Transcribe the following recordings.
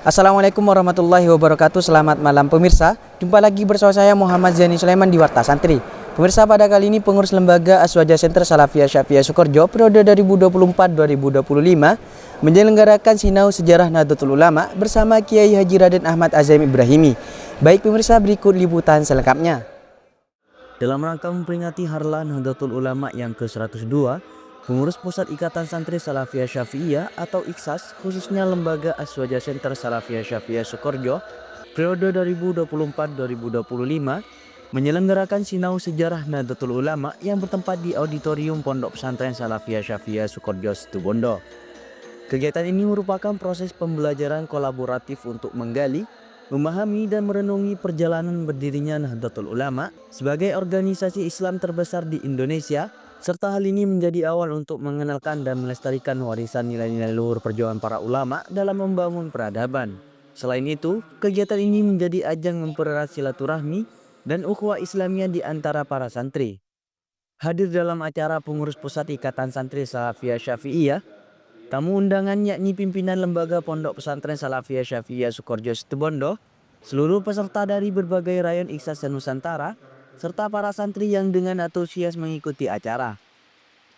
Assalamualaikum warahmatullahi wabarakatuh. Selamat malam pemirsa. Jumpa lagi bersama saya Muhammad Zani Sulaiman di Warta Santri. Pemirsa, pada kali ini pengurus lembaga Aswaja Center Salafiyah Syafi'iyah Sukoharjo periode 2024-2025 menyelenggarakan Sinau Sejarah Nahdlatul Ulama bersama Kiai Haji Raden Ahmad Azami Ibrahimi. Baik pemirsa, berikut liputan selengkapnya. Dalam rangka memperingati Harlah Nahdlatul Ulama yang ke-102, pengurus Pusat Ikatan Santri Salafiyah Syafi'iyah atau IKSAS, khususnya Lembaga Aswaja Center Salafiyah Syafi'iyah Sukoharjo periode 2024-2025 menyelenggarakan Sinau Sejarah Nahdlatul Ulama yang bertempat di Auditorium Pondok Pesantren Salafiyah Syafi'iyah Sukoharjo Situbondo. Kegiatan ini merupakan proses pembelajaran kolaboratif untuk menggali, memahami dan merenungi perjalanan berdirinya Nahdlatul Ulama sebagai organisasi Islam terbesar di Indonesia, serta hal ini menjadi awal untuk mengenalkan dan melestarikan warisan nilai-nilai luhur perjuangan para ulama dalam membangun peradaban. Selain itu, kegiatan ini menjadi ajang mempererat silaturahmi dan ukhuwah Islamiyah di antara para santri. Hadir dalam acara pengurus Pusat Ikatan Santri Salafiyah Syafi'iyah, tamu undangan yakni pimpinan Lembaga Pondok Pesantren Salafiyah Syafi'iyah Sukoharjo Situbondo, seluruh peserta dari berbagai rayon IKSAS Nusantara, serta para santri yang dengan antusias mengikuti acara.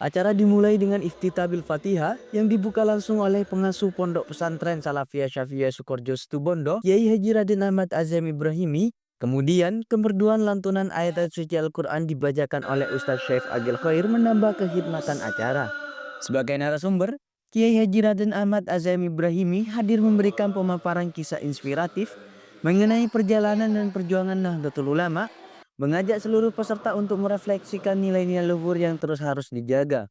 Acara dimulai dengan iftitabil Fatihah yang dibuka langsung oleh pengasuh Pondok Pesantren Salafiyah Syafi'iyah Sukoharjo Situbondo, Kiai Haji Raden Ahmad Azami Ibrahimi. Kemudian, kemerduan lantunan ayat suci Al-Quran dibacakan oleh Ustadz Syekh Agil Khair menambah kehidmatan acara. Sebagai narasumber, Kiai Haji Raden Ahmad Azami Ibrahimi hadir memberikan pemaparan kisah inspiratif mengenai perjalanan dan perjuangan Nahdlatul Ulama, mengajak seluruh peserta untuk merefleksikan nilai-nilai luhur yang terus harus dijaga.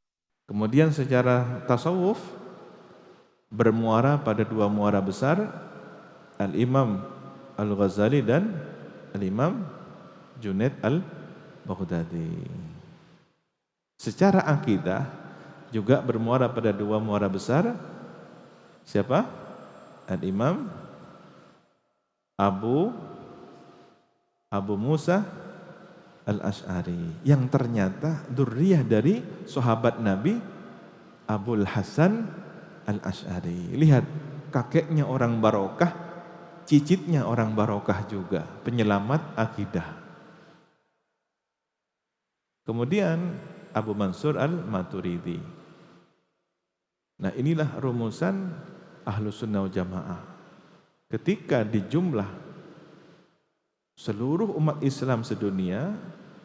Kemudian secara tasawuf bermuara pada dua muara besar, Al-Imam Al-Ghazali dan Al-Imam Junaid Al-Baghdadi. Secara akidah juga bermuara pada dua muara besar. Siapa? Al-Imam Abu Musa Al-Asy'ari, yang ternyata dzurriyyah dari sahabat Nabi Abul Hasan Al-Asy'ari. Lihat, kakeknya orang barokah, cicitnya orang barokah juga, penyelamat akidah. Kemudian Abu Mansur Al-Maturidi. Nah, inilah rumusan Ahlus Sunnah wal Jamaah. Ketika dijumlah seluruh umat Islam sedunia,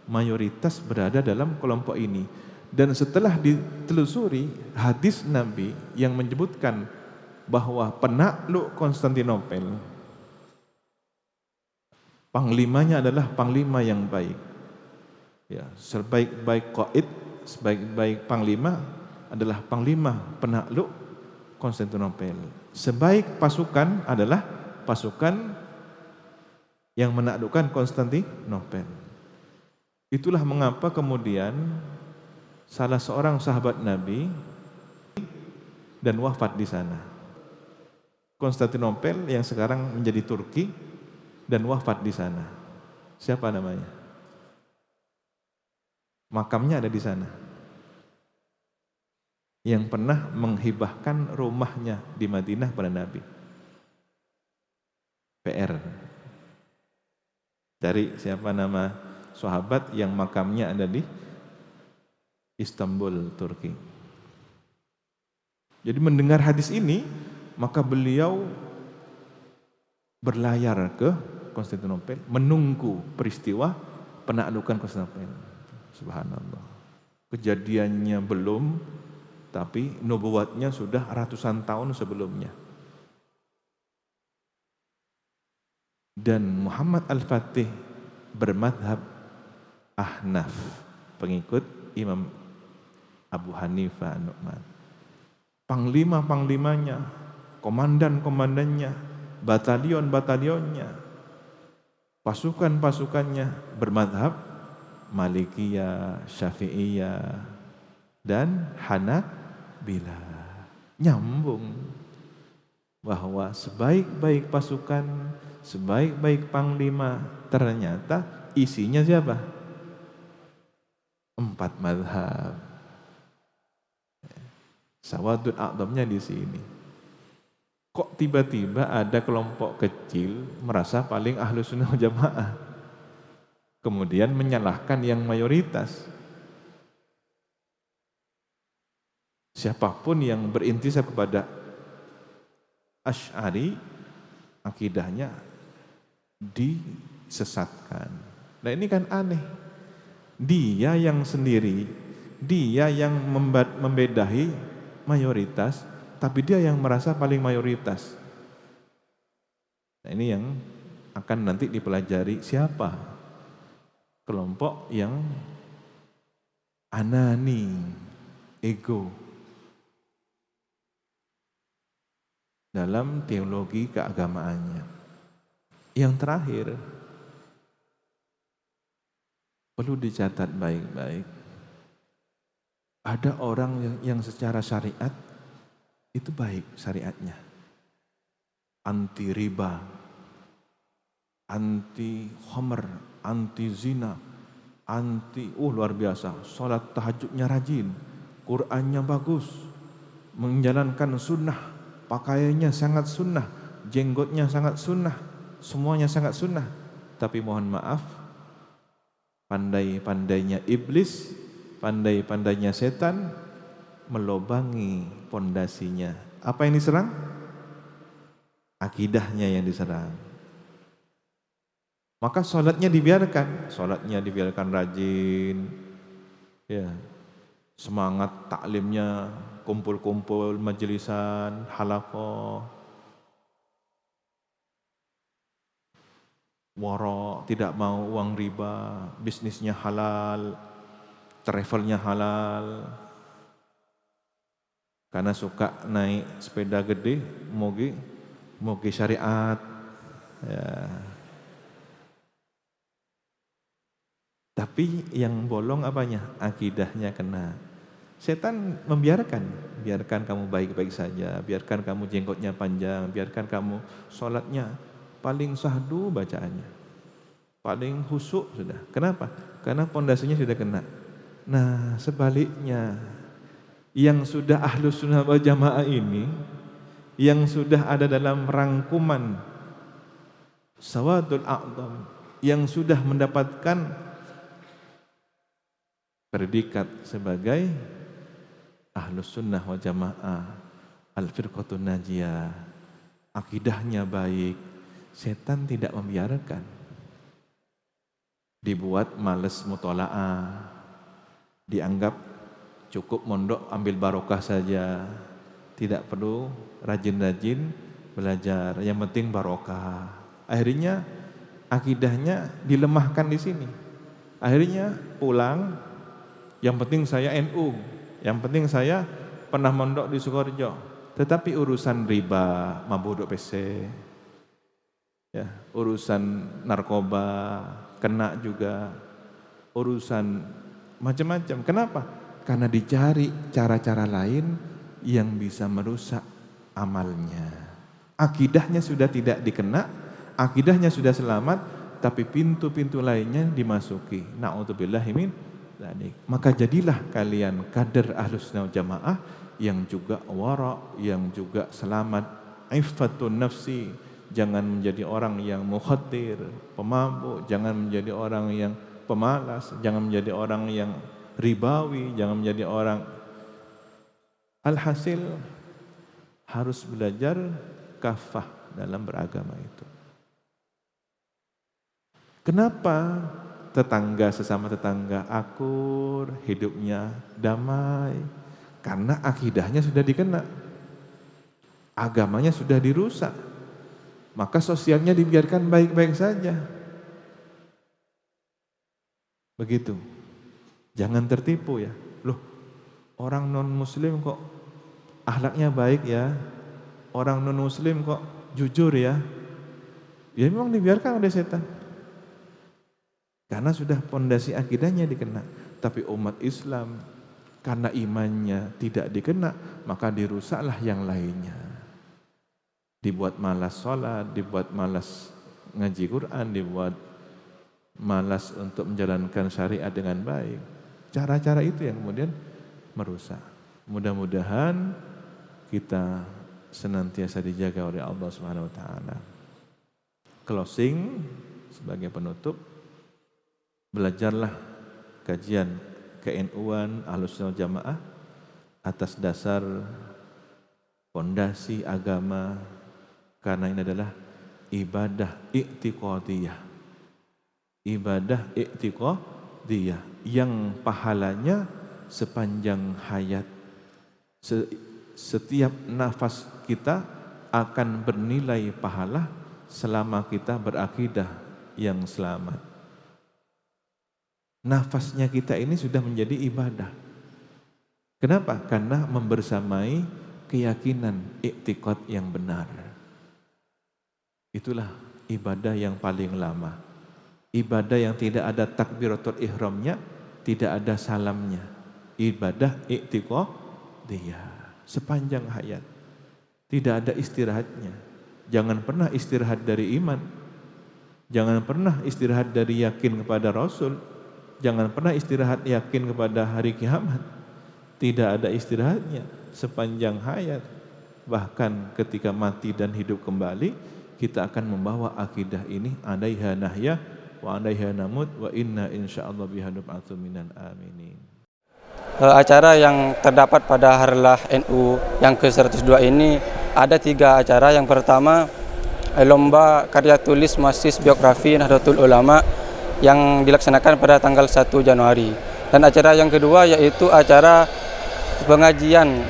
mayoritas berada dalam kelompok ini. Dan setelah ditelusuri hadis Nabi yang menyebutkan bahwa penakluk Konstantinopel, panglimanya adalah panglima yang baik. Ya, sebaik-baik qaid, sebaik-baik panglima adalah panglima penakluk Konstantinopel. Sebaik pasukan adalah pasukan yang menaklukkan Konstantinopel. Itulah mengapa kemudian salah seorang sahabat Nabi dan wafat di sana. Konstantinopel yang sekarang menjadi Turki dan wafat di sana. Siapa namanya? Makamnya ada di sana. Yang pernah menghibahkan rumahnya di Madinah pada Nabi. PR. Dari siapa nama sahabat yang makamnya ada di Istanbul, Turki. Jadi mendengar hadis ini, maka beliau berlayar ke Konstantinopel menunggu peristiwa penaklukan Konstantinopel. Subhanallah. Kejadiannya belum, tapi nubuatnya sudah ratusan tahun sebelumnya. Dan Muhammad Al-Fatih bermadhab Ahnaf, pengikut Imam Abu Hanifah Nu'man. Panglima-panglimanya, komandan-komandannya, batalion-batalionnya, pasukan-pasukannya bermadhab Malikiyah, Syafi'iyah, dan Hanabilah. Nyambung bahwa sebaik-baik pasukan, sebaik-baik panglima, ternyata isinya siapa? 4 mazhab. Sawadul a'dhamnya di sini. Kok tiba-tiba ada kelompok kecil merasa paling Ahlus Sunnah wal Jamaah, kemudian menyalahkan yang mayoritas. Siapapun yang berintisab kepada Asy'ari, akidahnya disesatkan. Nah ini kan aneh. Dia yang sendiri, dia yang membedahi mayoritas, tapi dia yang merasa paling mayoritas. Nah ini yang akan nanti dipelajari siapa kelompok yang anani, ego dalam teologi keagamaannya. Yang terakhir, perlu dicatat baik-baik. Ada orang yang secara syariat itu baik syariatnya. Anti riba, anti khamr, anti zina, luar biasa. Salat tahajudnya rajin, Qur'annya bagus, menjalankan sunnah, pakaiannya sangat sunnah, jenggotnya sangat sunnah, semuanya sangat sunnah. Tapi mohon maaf, pandai-pandainya iblis, pandai-pandainya setan melobangi pondasinya. Apa yang diserang? Akidahnya yang diserang. Maka sholatnya dibiarkan rajin, ya, semangat taklimnya, kumpul-kumpul majelisan, halaqah, wara, tidak mau uang riba, bisnisnya halal, travelnya halal, karena suka naik sepeda gede, moge syariat, ya. Tapi yang bolong apanya? Akidahnya kena. Setan biarkan kamu baik-baik saja, biarkan kamu jenggotnya panjang, biarkan kamu sholatnya paling sahdu bacaannya, paling khusyuk sudah. Kenapa? Karena pondasinya sudah kena. Nah sebaliknya, yang sudah Ahlus Sunnah wal Jamaah ini, yang sudah ada dalam rangkuman Sawadul A'dham, yang sudah mendapatkan predikat sebagai Ahlus Sunnah wal Jamaah, Al-Firqatun Najiyah, akidahnya baik, setan tidak membiarkan. Dibuat males mutola'ah, dianggap cukup mondok ambil barokah saja, tidak perlu rajin-rajin belajar, yang penting barokah. Akhirnya akidahnya dilemahkan di sini. Akhirnya pulang, yang penting saya NU, yang penting saya pernah mondok di Sukoharjo. Tetapi urusan riba, mabuk duk PC, ya, urusan narkoba kena juga, urusan macam-macam. Kenapa? Karena dicari cara-cara lain yang bisa merusak amalnya. Akidahnya sudah tidak dikena, akidahnya sudah selamat, tapi pintu-pintu lainnya dimasuki. Na'udzubillahi min dzalik. Maka jadilah kalian kader Ahlus Sunnah wal Jamaah yang juga wara, yang juga selamat, iffatun nafsi. Jangan menjadi orang yang mukhatir, pemabuk, jangan menjadi orang yang pemalas, jangan menjadi orang yang ribawi, jangan menjadi orang. Alhasil harus belajar kafah dalam beragama itu. Kenapa sesama tetangga akur, hidupnya damai? Karena akidahnya sudah dikena, agamanya sudah dirusak, maka sosialnya dibiarkan baik-baik saja. Begitu. Jangan tertipu ya. Loh, orang non-muslim kok akhlaknya baik ya, orang non-muslim kok jujur ya. Ya memang dibiarkan oleh setan, karena sudah pondasi akidahnya dikena. Tapi umat Islam karena imannya tidak dikena, maka dirusaklah yang lainnya. Dibuat malas sholat, dibuat malas ngaji Quran, dibuat malas untuk menjalankan syariat dengan baik. Cara-cara itu yang kemudian merusak. Mudah-mudahan kita senantiasa dijaga oleh Allah Subhanahu wa taala. Closing sebagai penutup, belajarlah kajian ke-NU-an Ahlussunnah Jamaah atas dasar fondasi agama, karena ini adalah ibadah i'tiqadiyah. Ibadah i'tiqadiyah yang pahalanya sepanjang hayat. Setiap nafas kita akan bernilai pahala selama kita berakidah yang selamat. Nafasnya kita ini sudah menjadi ibadah. Kenapa? Karena membersamai keyakinan i'tiqad yang benar. Itulah ibadah yang paling lama. Ibadah yang tidak ada takbiratul ihramnya, tidak ada salamnya. Ibadah i'tiqadiyah sepanjang hayat. Tidak ada istirahatnya. Jangan pernah istirahat dari iman. Jangan pernah istirahat dari yakin kepada Rasul. Jangan pernah istirahat yakin kepada hari kiamat. Tidak ada istirahatnya sepanjang hayat. Bahkan ketika mati dan hidup kembali, kita akan membawa akidah ini, alaiha nahya wa alaiha namut wa inna insyaallah biha nub'atsu minal aminin. Acara yang terdapat pada Harlah NU yang ke-102 ini ada 3 acara. Yang pertama, lomba karya tulis muassis biografi Nahdlatul Ulama yang dilaksanakan pada tanggal 1 Januari. Dan acara yang kedua yaitu acara pengajian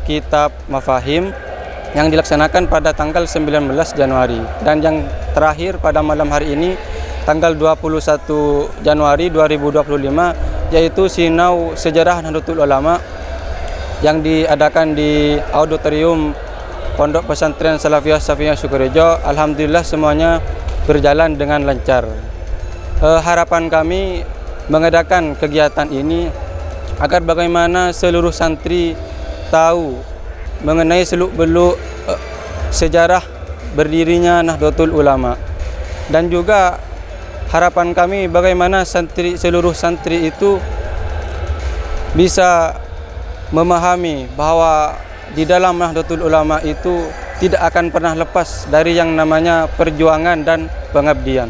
kitab Mafahim yang dilaksanakan pada tanggal 19 Januari. Dan yang terakhir pada malam hari ini tanggal 21 Januari 2025 yaitu Sinau Sejarah Nahdlatul Ulama yang diadakan di auditorium Pondok Pesantren Salafiyah Safiyah Sukorejo. Alhamdulillah semuanya berjalan dengan lancar. Harapan kami mengadakan kegiatan ini agar bagaimana seluruh santri tahu mengenai seluk-beluk sejarah berdirinya Nahdlatul Ulama, dan juga harapan kami bagaimana seluruh santri itu bisa memahami bahwa di dalam Nahdlatul Ulama itu tidak akan pernah lepas dari yang namanya perjuangan dan pengabdian.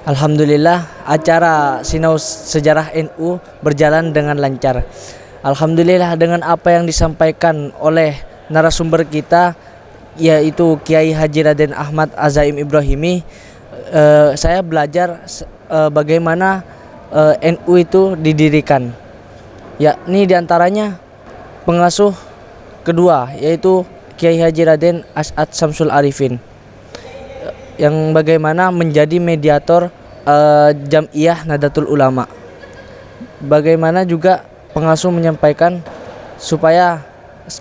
Alhamdulillah, acara Sinau Sejarah NU berjalan dengan lancar. Alhamdulillah dengan apa yang disampaikan oleh narasumber kita, yaitu Kiai Haji Raden Ahmad Azaim Ibrahimi, saya belajar bagaimana NU itu didirikan. Yakni diantaranya pengasuh kedua, yaitu Kiai Haji Raden As'ad Samsul Arifin, yang bagaimana menjadi mediator Jam'iyah Nahdlatul Ulama. Bagaimana juga pengasuh menyampaikan supaya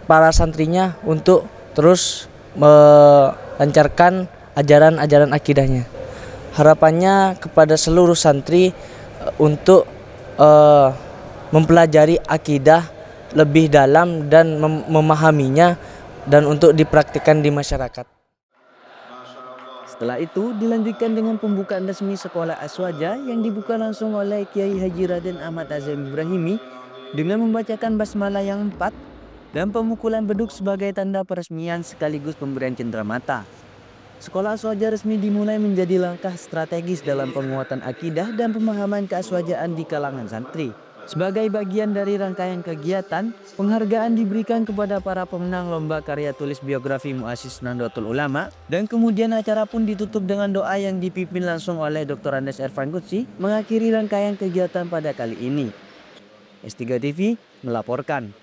para santrinya untuk terus melancarkan ajaran-ajaran akidahnya. Harapannya kepada seluruh santri untuk mempelajari akidah lebih dalam dan memahaminya dan untuk dipraktikkan di masyarakat. Setelah itu dilanjutkan dengan pembukaan resmi Sekolah Aswaja yang dibuka langsung oleh Kiai Haji Raden Ahmad Azaim Ibrahimi dengan membacakan basmalah yang 4 dan pemukulan beduk sebagai tanda peresmian sekaligus pemberian cenderamata. Sekolah Aswaja resmi dimulai menjadi langkah strategis dalam penguatan akidah dan pemahaman keaswajaan di kalangan santri. Sebagai bagian dari rangkaian kegiatan, penghargaan diberikan kepada para pemenang lomba karya tulis biografi muassis Nahdlatul Ulama, dan kemudian acara pun ditutup dengan doa yang dipimpin langsung oleh Dr. Andes Ervan Qudsi mengakhiri rangkaian kegiatan pada kali ini. S3 TV melaporkan.